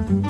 Ladies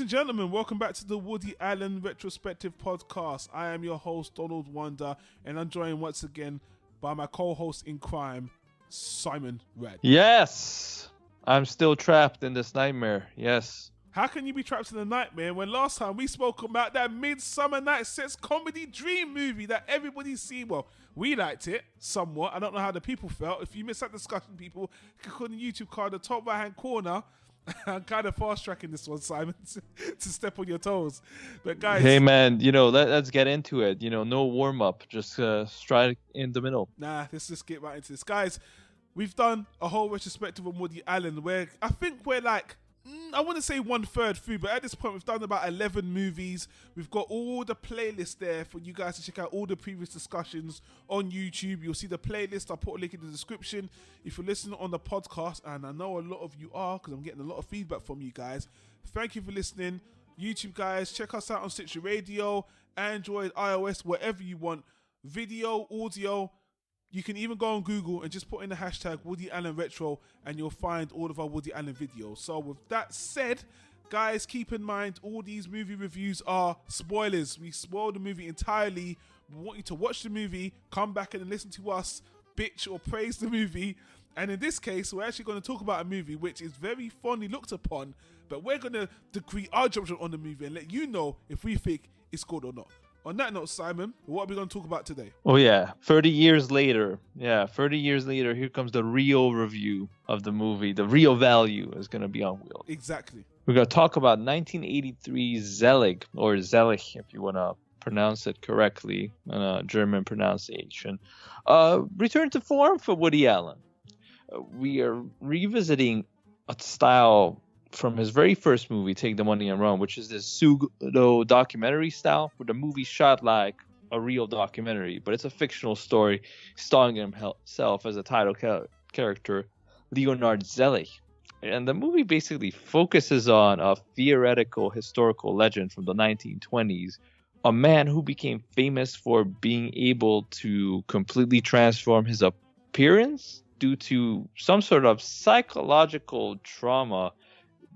and gentlemen, welcome back to the Woody Allen Retrospective podcast. I am your host, Donald Wonder, and I'm joined once again by my co-host in crime, Simon Red. Yes, I'm still trapped in this nightmare. Yes. How can you be trapped in a nightmare when last time we spoke about that Midsummer Night's Sets comedy dream movie that everybody's seen? Well, we liked it somewhat. I don't know how the people felt. If you missed that discussion, people, click on the YouTube card, the top right-hand corner. I'm kind of fast-tracking this one, Simon, to step on your toes. But guys... Hey, man, let's get into it. No warm-up. Just strike in the middle. Nah, let's just get right into this. Guys, we've done a whole retrospective on Woody Allen where I think we're like... I wouldn't say 1/3 through, but at this point we've done about 11 movies. We've got all the playlists there for you guys to check out all the previous discussions on YouTube. You'll see the playlist. I'll put a link in the description. If you're listening on the podcast, and I know a lot of you are because I'm getting a lot of feedback from you guys, thank you for listening. YouTube guys, check us out on Stitcher Radio, Android, iOS, wherever you want. Video, audio. You can even go on Google and just put in the hashtag Woody Allen Retro and you'll find all of our Woody Allen videos. So with that said, guys, keep in mind all these movie reviews are spoilers. We spoil the movie entirely. We want you to watch the movie, come back and listen to us bitch or praise the movie. And in this case, we're actually going to talk about a movie which is very fondly looked upon, but we're going to decree our judgment on the movie and let you know if we think it's good or not. On that note, Simon, what are we going to talk about today? Oh, yeah. 30 years later. Yeah, 30 years later, here comes the real review of the movie. The real value is going to be on wheels. Exactly. We're going to talk about 1983 ZELIG, or ZELIG, if you want to pronounce it correctly, in a German pronunciation. Return to form for Woody Allen. We are revisiting a style from his very first movie, Take the Money and Run, which is this pseudo documentary style where the movie's shot like a real documentary, but it's a fictional story starring himself as a title character, Leonard Zelig. And the movie basically focuses on a theoretical historical legend from the 1920s, a man who became famous for being able to completely transform his appearance due to some sort of psychological trauma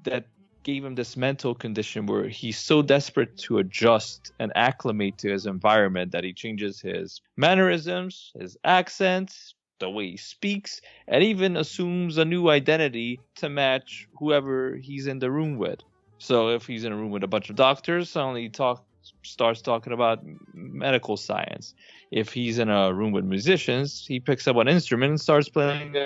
that gave him this mental condition where he's so desperate to adjust and acclimate to his environment that he changes his mannerisms, his accent, the way he speaks, and even assumes a new identity to match whoever he's in the room with. So if he's in a room with a bunch of doctors, suddenly he starts talking about medical science. If he's in a room with musicians, he picks up an instrument and starts playing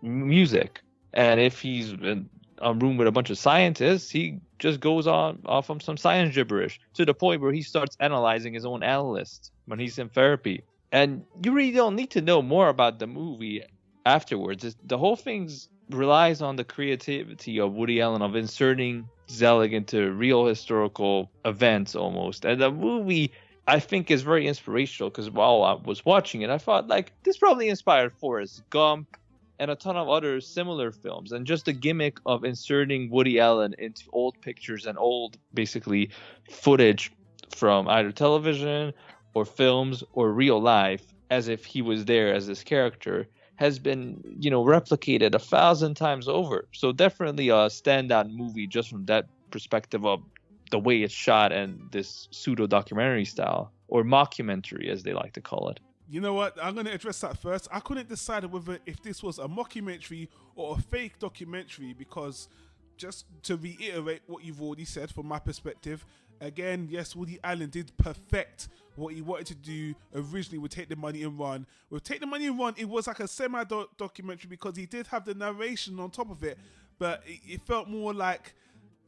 music. And if he's in a room with a bunch of scientists, he just goes off on some science gibberish to the point where he starts analyzing his own analyst when he's in therapy. And you really don't need to know more about the movie afterwards. The whole thing relies on the creativity of Woody Allen of inserting Zelig into real historical events almost. And the movie, I think, is very inspirational because while I was watching it, I thought, like, this probably inspired Forrest Gump and a ton of other similar films. And just the gimmick of inserting Woody Allen into old pictures and old, basically, footage from either television or films or real life, as if he was there as this character, has been, replicated 1,000 times over. So definitely a standout movie just from that perspective of the way it's shot and this pseudo-documentary style, or mockumentary as they like to call it. You know what? I'm going to address that first. I couldn't decide whether if this was a mockumentary or a fake documentary because, just to reiterate what you've already said from my perspective, again, yes, Woody Allen did perfect what he wanted to do originally with Take the Money and Run. With Take the Money and Run, it was like a semi-documentary because he did have the narration on top of it, but it felt more like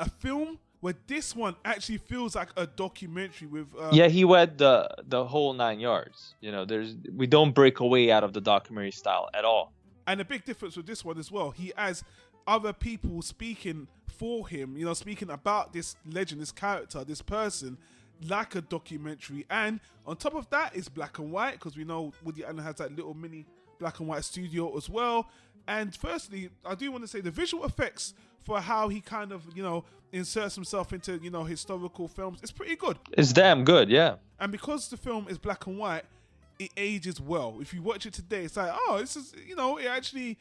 a film. Where this one actually feels like a documentary with... he went the whole 9 yards. We don't break away out of the documentary style at all. And a big difference with this one as well, he has other people speaking for him, speaking about this legend, this character, this person, like a documentary. And on top of that, it's black and white, because we know Woody Allen has that little mini black and white studio as well. And firstly, I do want to say the visual effects for how he kind of, inserts himself into, historical films is pretty good. It's damn good, yeah. And because the film is black and white, it ages well. If you watch it today, it's like, oh, this is, it actually,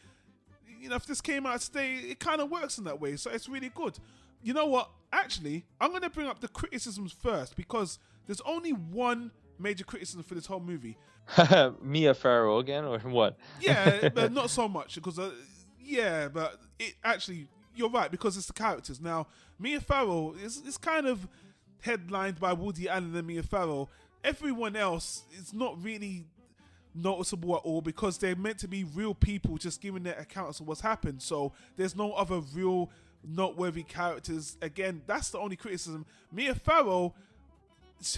if this came out today, it kind of works in that way. So it's really good. You know what? Actually, I'm going to bring up the criticisms first because there's only one major criticism for this whole movie. Mia Farrow again, or what? Yeah, but not so much because, but it actually, you're right, because it's the characters. Now, Mia Farrow is kind of headlined by Woody Allen and Mia Farrow. Everyone else is not really noticeable at all because they're meant to be real people just giving their accounts of what's happened. So there's no other real noteworthy characters. Again, that's the only criticism. Mia Farrow,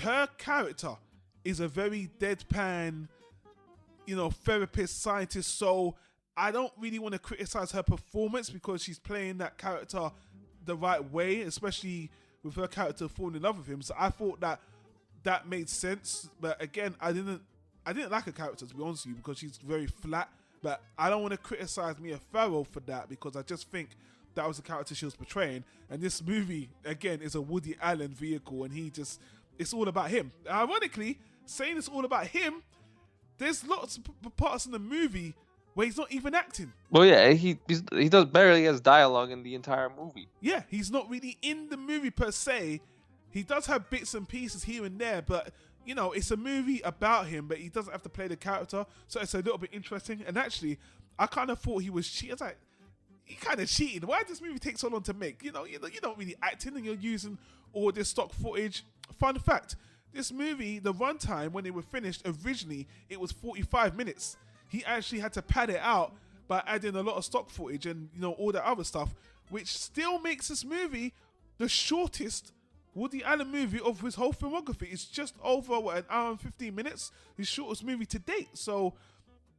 her character is a very deadpan, therapist, scientist. So I don't really want to criticize her performance because she's playing that character the right way, especially with her character falling in love with him. So I thought that made sense. But again, I didn't like her character, to be honest with you, because she's very flat. But I don't want to criticize Mia Farrow for that because I just think that was the character she was portraying. And this movie, again, is a Woody Allen vehicle, and it's all about him. Ironically, saying it's all about him, there's lots of parts in the movie where he's not even acting. Well, yeah, he does barely has dialogue in the entire movie. Yeah, he's not really in the movie per se. He does have bits and pieces here and there, but it's a movie about him, but he doesn't have to play the character, so it's a little bit interesting. And actually, I kind of thought he was cheating. I was like, he kind of cheated. Why did this movie take so long to make? You don't really acting, and you're using all this stock footage. Fun fact: this movie, the runtime when it was finished originally, it was 45 minutes. He actually had to pad it out by adding a lot of stock footage and all that other stuff, which still makes this movie the shortest Woody Allen movie of his whole filmography. It's just over an hour and 15 minutes, his shortest movie to date. So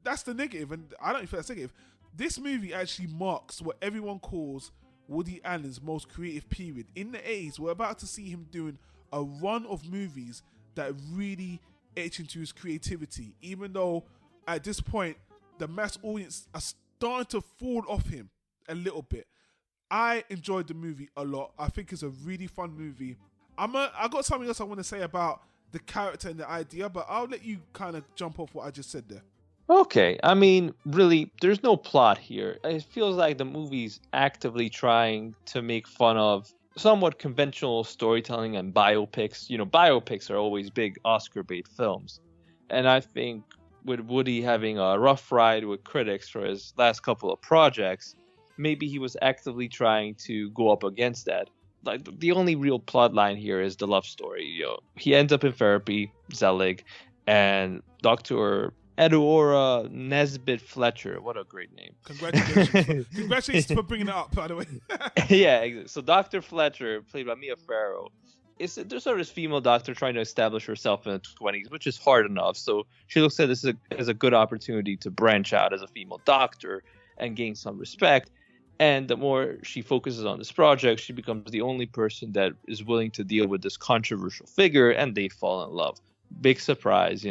that's the negative, and I don't think that's negative. This movie actually marks what everyone calls Woody Allen's most creative period. In the 80s, we're about to see him doing a run of movies that really etch into his creativity, even though at this point the mass audience are starting to fall off him a little bit. I enjoyed the movie a lot. I think it's a really fun movie. I got something else I want to say about the character and the idea, but I'll let you kind of jump off what I just said there. Okay, I mean, really, there's no plot here. It feels like the movie's actively trying to make fun of somewhat conventional storytelling and biopics. Biopics are always big Oscar bait films. And I think with Woody having a rough ride with critics for his last couple of projects, maybe he was actively trying to go up against that. Like, the only real plot line here is the love story. He ends up in therapy, Zelig, and Dr. Edora Nesbitt Fletcher. What a great name. Congratulations. Congratulations for bringing it up, by the way. Yeah, so Dr. Fletcher, played by Mia Farrow, there's sort of this female doctor trying to establish herself in the 20s, which is hard enough. So she looks at this as a good opportunity to branch out as a female doctor and gain some respect. And the more she focuses on this project, she becomes the only person that is willing to deal with this controversial figure, and they fall in love. Big surprise,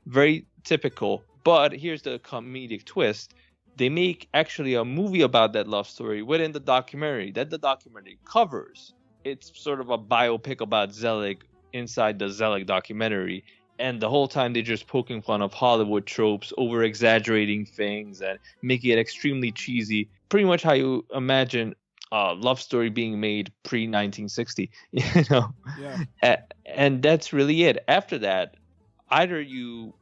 very typical. But here's the comedic twist. They make actually a movie about that love story within the documentary that the documentary covers. It's sort of a biopic about Zelig inside the Zelig documentary. And the whole time they're just poking fun of Hollywood tropes, over-exaggerating things, and making it extremely cheesy. Pretty much how you imagine a love story being made pre-1960, Yeah. And that's really it. After that, either you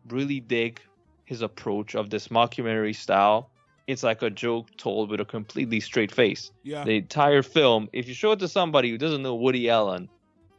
really dig his approach of this mockumentary style. It's like a joke told with a completely straight face. Yeah. The entire film, if you show it to somebody who doesn't know Woody Allen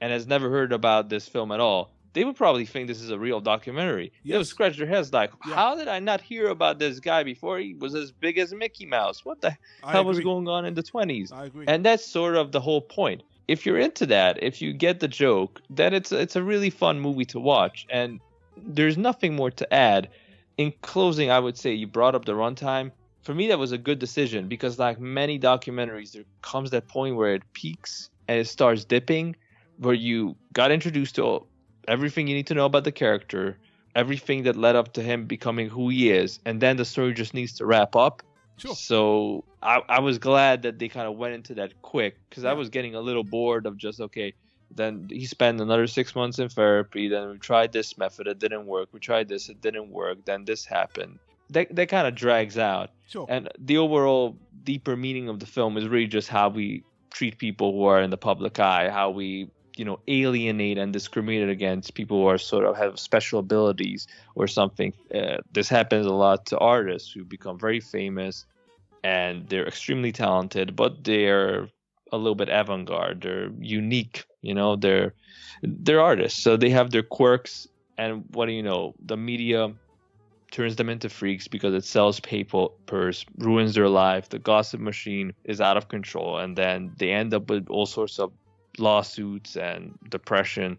and has never heard about this film at all, they would probably think this is a real documentary. Yes. They would scratch their heads like, Yeah. how did I not hear about this guy before he was as big as Mickey Mouse? What the hell was going on in the 20s? I agree. And that's sort of the whole point. If you're into that, if you get the joke, then it's a really fun movie to watch. And there's nothing more to add. In closing, I would say you brought up the runtime. For me, that was a good decision because like many documentaries, there comes that point where it peaks and it starts dipping, where you got introduced to everything you need to know about the character, everything that led up to him becoming who he is, and then the story just needs to wrap up. Sure. So I was glad that they kind of went into that quick, because I Yeah. was getting a little bored of just, okay, then he spent another 6 months in therapy, then we tried this method, it didn't work, we tried this, it didn't work, then this happened. That kind of drags out. Sure. And the overall deeper meaning of the film is really just how we treat people who are in the public eye, how we, alienate and discriminate against people who are sort of have special abilities or something. This happens a lot to artists who become very famous and they're extremely talented, but they're a little bit avant-garde. They're unique, they're artists, so they have their quirks. And what do you know? The media turns them into freaks because it sells papers, ruins their life. The gossip machine is out of control, and then they end up with all sorts of lawsuits and depression.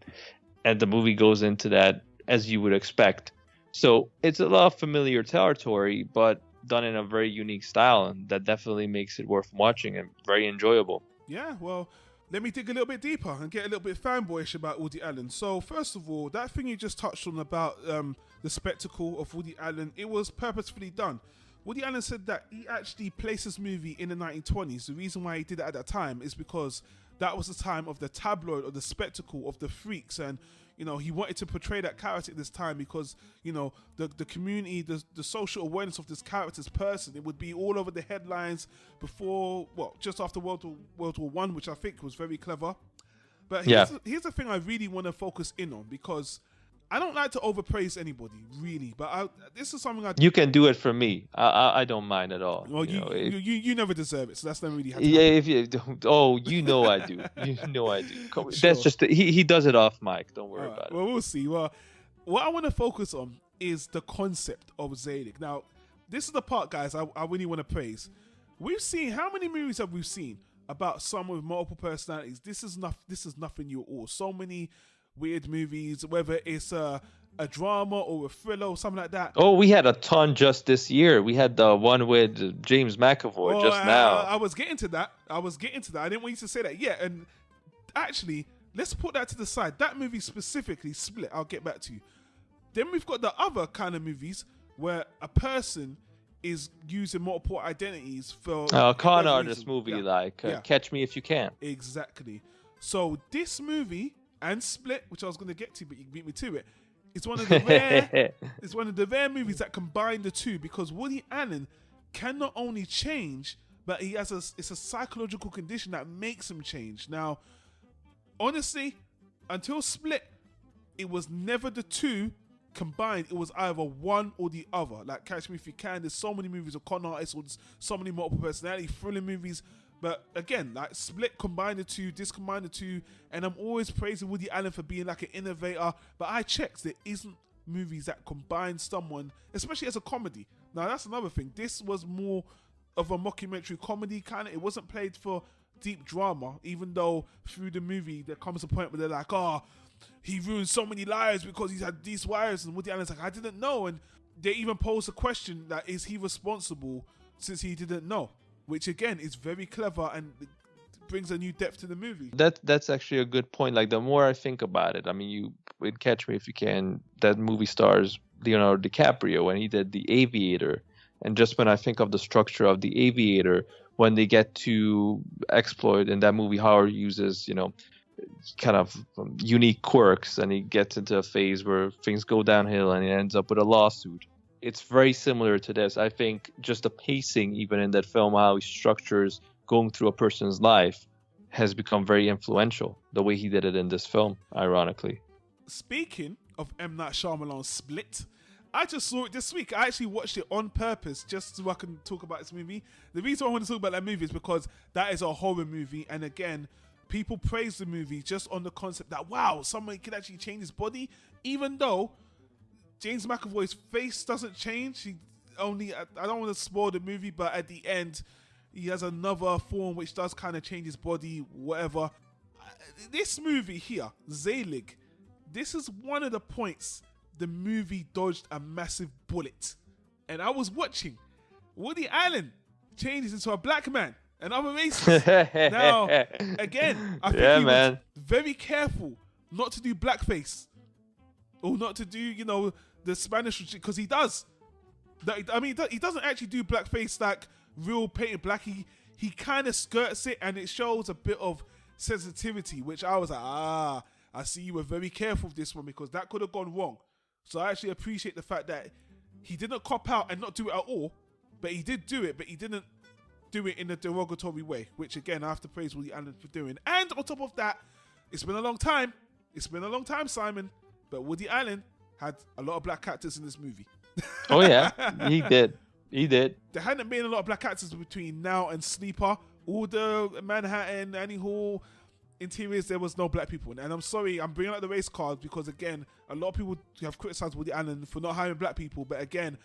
And the movie goes into that as you would expect. So it's a lot of familiar territory, but done in a very unique style, and that definitely makes it worth watching and very enjoyable. Yeah, well, let me dig a little bit deeper and get a little bit fanboyish about Woody Allen. So, first of all, that thing you just touched on about the spectacle of Woody Allen, it was purposefully done. Woody Allen said that he actually placed his movie in the 1920s. The reason why he did it at that time is because that was the time of the tabloid, or the spectacle of the freaks, and he wanted to portray that character at this time because the community, the social awareness of this character's person, it would be all over the headlines before, just after World War One, which I think was very clever. But here's the thing I really want to focus in on, because I don't like to overpraise anybody, really, but this is something You can do it for me. I don't mind at all. Well, you never deserve it, so that's never really happened. Yeah, if you don't, I do. I do. Sure. That's just he does it off mic. Don't worry about it. Well, we'll see. Well, what I want to focus on is the concept of ZELIG. Now, this is the part, guys, I really want to praise. We've seen, how many movies have we seen about someone with multiple personalities? This is nothing new at all. So many weird movies, whether it's a drama or a thriller or something like that. Oh, we had a ton just this year. We had the one with James McAvoy now. I was getting to that. I didn't want you to say that yet. And actually, let's put that to the side. That movie specifically, Split, I'll get back to you. Then we've got the other kind of movies where a person is using multiple identities for con artist movie, Catch Me If You Can. Exactly. So this movie and Split, which I was going to get to, but you beat me to it, it's one of the rare movies that combine the two, because Woody Allen can not only change, but it's a psychological condition that makes him change. Now, honestly, until Split, it was never the two combined. It was either one or the other. Like Catch Me If You Can, there's so many movies of con artists, or there's so many multiple personality thrilling movies. But again, like Split combined the two, this combined the two, and I'm always praising Woody Allen for being like an innovator. But I checked, there isn't movies that combine someone, especially as a comedy. Now that's another thing. This was more of a mockumentary comedy kind of. It wasn't played for deep drama, even though through the movie there comes a point where they're like, he ruined so many lives because he's had these wives, and Woody Allen's like, I didn't know. And they even pose a question that, is he responsible since he didn't know? Which again is very clever and brings a new depth to the movie. That's actually a good point. Like, the more I think about it, I mean, you would Catch Me If You Can, that movie stars Leonardo DiCaprio when he did The Aviator. And just when I think of the structure of The Aviator, when they get to exploit in that movie, Howard uses, kind of unique quirks, and he gets into a phase where things go downhill and he ends up with a lawsuit. It's very similar to this. I think just the pacing, even in that film, how he structures going through a person's life, has become very influential, the way he did it in this film, ironically. Speaking of M. Night Shyamalan's Split, I just saw it this week. I actually watched it on purpose just so I can talk about this movie. The reason I want to talk about that movie is because that is a horror movie, and again, people praise the movie just on the concept that, wow, someone can actually change his body, even though James McAvoy's face doesn't change. I don't want to spoil the movie, but at the end, he has another form which does kind of change his body, whatever. This movie here, ZELIG, this is one of the points the movie dodged a massive bullet. And I was watching Woody Allen changes into a black man and other races. Now, again, I think he was very careful not to do blackface, or not to do, the Spanish, because he does. I mean, he doesn't actually do blackface like real painted black. He kind of skirts it, and it shows a bit of sensitivity, which I was like, I see you were very careful with this one, because that could have gone wrong. So I actually appreciate the fact that he didn't cop out and not do it at all, but he did do it, but he didn't do it in a derogatory way, which again, I have to praise Woody Allen for doing. And on top of that, it's been a long time, Simon, but Woody Allen had a lot of black actors in this movie. Oh yeah, he did. There hadn't been a lot of black actors between now and Sleeper. All the Manhattan, Annie Hall interiors, there was no black people. And I'm sorry, I'm bringing out the race card because, again, a lot of people have criticized Woody Allen for not hiring black people. But again,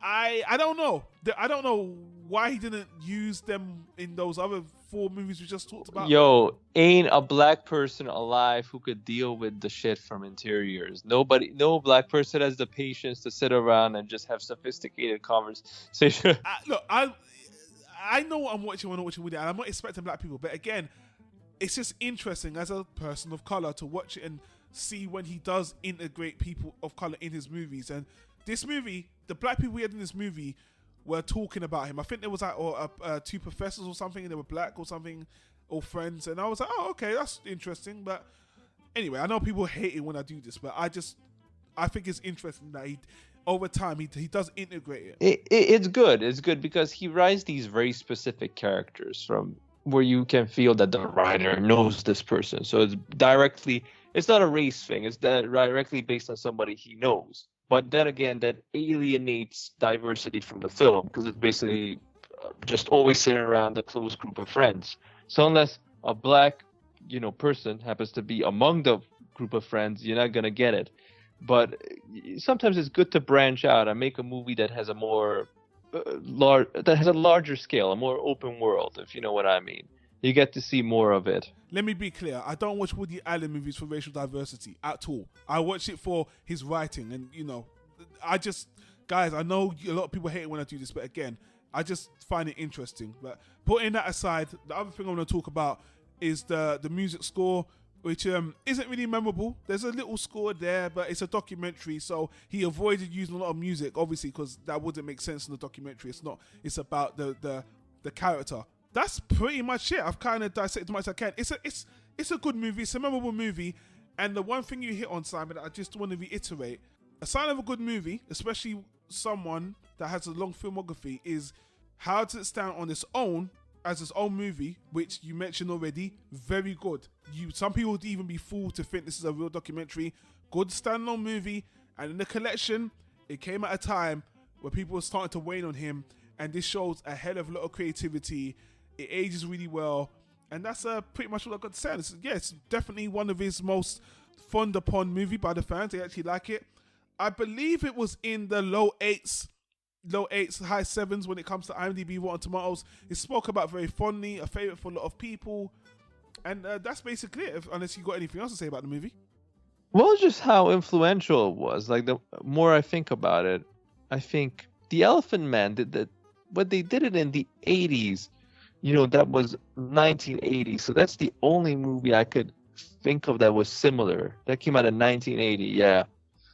I don't know. I don't know why he didn't use them in those other 4 movies we just talked about. Yo, ain't a black person alive who could deal with the shit from interiors. No black person has the patience to sit around and just have sophisticated conversation. Look, I know what I'm watching when I'm watching Woody Allen. I'm not expecting black people, but again, it's just interesting as a person of color to watch it and see when he does integrate people of color in his movies. And this movie, the black people we had in this movie were talking about him. I think there was like 2 professors or something, and they were black or something, or friends. And I was like, oh, okay, that's interesting. But anyway, I know people hate it when I do this, but I think it's interesting that over time he does integrate it. It's good. It's good because he writes these very specific characters from where you can feel that the writer knows this person. So it's not a race thing. It's directly based on somebody he knows. But then again, that alienates diversity from the film because it's basically just always sitting around a close group of friends. So unless a black, person happens to be among the group of friends, you're not gonna get it. But sometimes it's good to branch out and make a movie that has a more larger scale, a more open world, if you know what I mean. You get to see more of it. Let me be clear. I don't watch Woody Allen movies for racial diversity at all. I watch it for his writing. And, guys, I know a lot of people hate it when I do this, but again, I just find it interesting. But putting that aside, the other thing I want to talk about is the music score, which isn't really memorable. There's a little score there, but it's a documentary, so he avoided using a lot of music, obviously, because that wouldn't make sense in the documentary. It's about the character. That's pretty much it. I've kind of dissected as much as I can. It's a good movie. It's a memorable movie. And the one thing you hit on, Simon, I just want to reiterate, a sign of a good movie, especially someone that has a long filmography, is how does it stand on its own as its own movie, which you mentioned already, very good. Some people would even be fooled to think this is a real documentary. Good standalone movie. And in the collection, it came at a time where people were starting to wane on him. And this shows a hell of a lot of creativity. It ages really well, and that's pretty much what I've got to say. It's definitely one of his most fond upon movie by the fans. They actually like it. I believe it was in the low 8s, high 7s when it comes to IMDb, Rotten Tomatoes. It's spoke about very fondly, a favorite for a lot of people, and that's basically it. Unless you got anything else to say about the movie. Well, just how influential it was. Like, the more I think about it, I think The Elephant Man did that. But they did it in the 80s. That was 1980. So that's the only movie I could think of that was similar. That came out in 1980, yeah.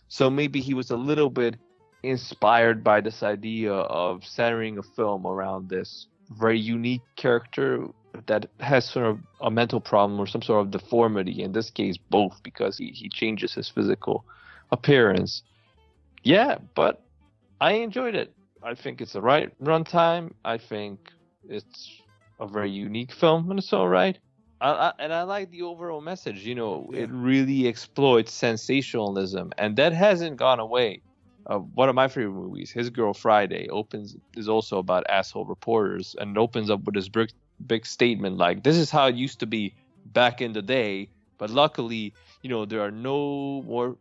So maybe he was a little bit inspired by this idea of centering a film around this very unique character that has sort of a mental problem or some sort of deformity. In this case, both, because he changes his physical appearance. Yeah, but I enjoyed it. I think it's the right runtime. I think it's a very unique film, and it's all right. I like the overall message. It really exploits sensationalism, and that hasn't gone away. One of my favorite movies, His Girl Friday, is also about asshole reporters, and it opens up with this big statement like, this is how it used to be back in the day, but luckily, there are no more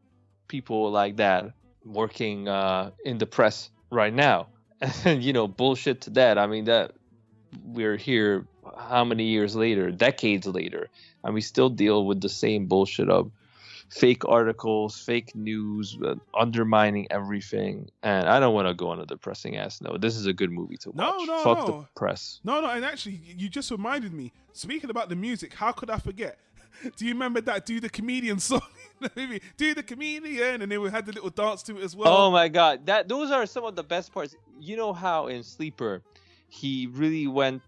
people like that working in the press right now. And bullshit to that. I mean, that we're here how many years later, decades later, and we still deal with the same bullshit of fake articles, fake news, undermining everything. And I don't want to go on a depressing ass note. This is a good movie to watch. Fuck the press. No, and actually, you just reminded me. Speaking about the music, how could I forget? Do you remember that Do the Comedian song? Maybe Do the Comedian, and then we had the little dance to it as well. Oh my god, those are some of the best parts. You know how in Sleeper, he really went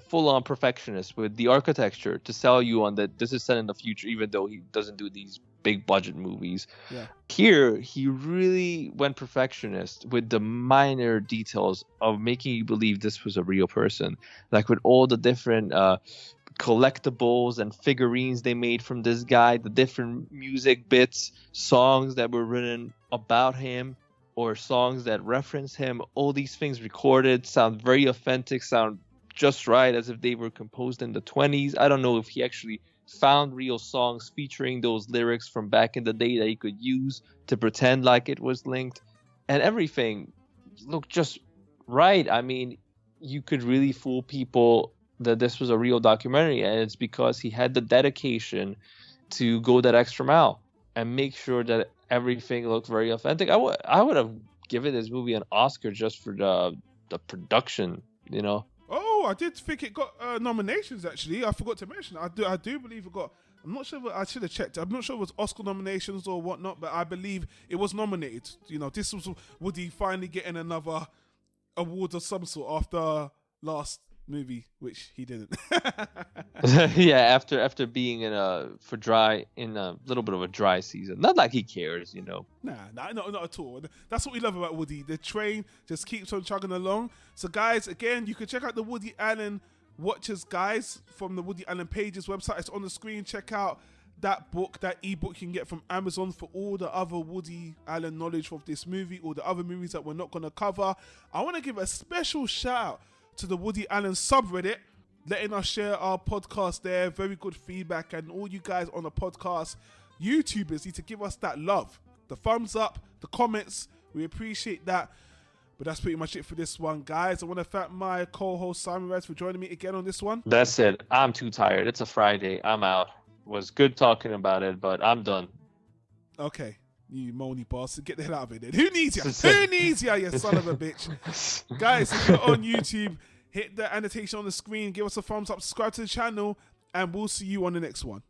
full on perfectionist with the architecture to sell you on that this is set in the future, even though he doesn't do these big budget movies. Yeah. Here, he really went perfectionist with the minor details of making you believe this was a real person, like with all the different collectibles and figurines they made from this guy, the different music bits, songs that were written about him or songs that reference him. All these things recorded sound very authentic, sound just right, as if they were composed in the 20s. I don't know if he actually found real songs featuring those lyrics from back in the day that he could use to pretend like it was linked, and everything looked just right. I mean, you could really fool people that this was a real documentary, and it's because he had the dedication to go that extra mile and make sure that everything looked very authentic. I would have given this movie an Oscar just for the production, you know. Oh, I did think it got nominations, actually. I forgot to mention. I do believe it got. I'm not sure. I should have checked. I'm not sure it was Oscar nominations or whatnot, but I believe it was nominated. You know, this was Woody finally getting another award of some sort after last movie, which he didn't. Yeah, after being in a little bit of a dry season. Not like he cares, you know. Nah, not at all. That's what we love about Woody. The train just keeps on chugging along. So guys, again, you can check out the Woody Allen Watchers, guys, from the Woody Allen Pages website. It's on the screen. Check out that book, that ebook you can get from Amazon for all the other Woody Allen knowledge of this movie, or the other movies that we're not going to cover. I want to give a special shout out to the Woody Allen subreddit, letting us share our podcast there. Very good feedback, and all you guys on the podcast, YouTubers, need to give us that love, the thumbs up, the comments. We appreciate that. But that's pretty much it for this one, guys. I want to thank my co-host Simon Reds for joining me again on this one. That's it. I'm too tired. It's a Friday. I'm out. Was good talking about it, but I'm done. Okay, you moany boss, get the hell out of it then. Who needs you? Who needs you, you son of a bitch? Guys, if you're on YouTube, hit the annotation on the screen, give us a thumbs up, subscribe to the channel, and we'll see you on the next one.